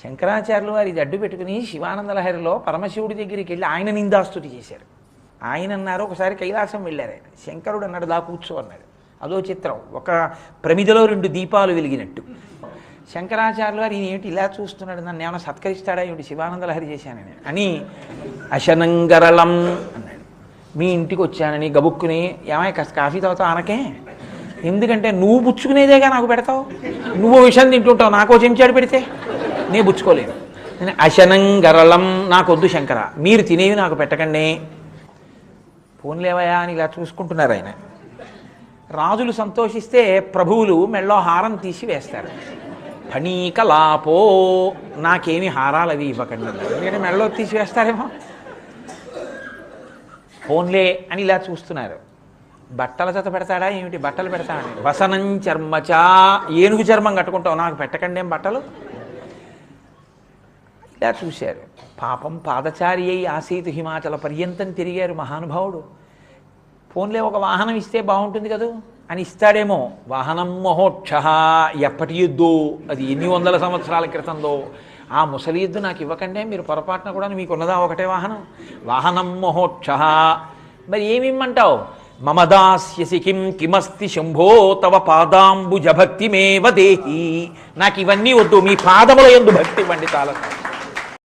శంకరాచార్యులు వారి ఇది అడ్డు పెట్టుకుని శివానందలహరిలో పరమశివుడి దగ్గరికి వెళ్ళి ఆయన నిందాస్తుతి చేశారు. ఆయన అన్నారు, ఒకసారి కైలాసం వెళ్ళారు ఆయన. శంకరుడు అన్నాడు, దా కూర్చో అన్నాడు. అదో చిత్రం, ఒక ప్రమిదలో 2 దీపాలు వెలిగినట్టు. శంకరాచార్యులు వారు ఈయన ఏమిటి ఇలా చూస్తున్నాడు, నన్ను ఏమైనా సత్కరిస్తాడా ఏమిటి, శివానందలహరి చేశానని అని అశనంగరళం అన్నాడు. మీ ఇంటికి వచ్చానని గబుక్కుని, ఏమైనా కాస్త కాఫీ తాగుతావు అనకే, ఎందుకంటే నువ్వు పుచ్చుకునేదేగా నాకు పెడతావు, నువ్వు విషయం తింటుంటావు, నాకో చెంచాడు పెడితే నేను పుచ్చుకోలేను. నేను అశనంగరళం, నాకొద్దు శంకర, మీరు తినేవి నాకు పెట్టకండి. పోన్లేవయా అని ఇలా చూసుకుంటున్నారు ఆయన. రాజులు సంతోషిస్తే ప్రభువులు మెళ్ళో హారం తీసి వేస్తారు. ఫణీకలాపో, నాకేమి హారాలు అవి ఇవ్వకండి, ఎందుకంటే మెళ్ళో తీసి వేస్తారేమో. ఫోన్లే అని ఇలా చూస్తున్నారు. బట్టల జత పెడతాడా ఏమిటి, బట్టలు పెడతాడని. వసనం చర్మచా, ఏనుగు చర్మం కట్టుకుంటావు, నాకు పెట్టకండి ఏం బట్టలు. ఇలా చూశారు. పాపం పాదచారి అయి ఆసీతు హిమాచల పర్యంతం తిరిగారు మహానుభావుడు. ఫోన్లే ఒక వాహనం ఇస్తే బాగుంటుంది కదూ అని ఇస్తాడేమో. వాహనం మహోక్ష, ఎప్పటి యుద్ధో, అది ఎన్ని వందల సంవత్సరాల క్రితందో. ఆ ముసలి యుద్ధు నాకు ఇవ్వకండే, మీరు పొరపాటున కూడా మీకున్నదా ఒకటే వాహనం. వాహనం మహోక్ష, మరి ఏమిమ్మంటావు. మమదాస్యసి కిం కిమస్తి శంభో తవ పాదాంబుజ భక్తిమేవ దేహి, నాకు ఇవన్నీ వద్దు, మీ పాదముల యందు భక్తి ఇవ్వండి చాలా.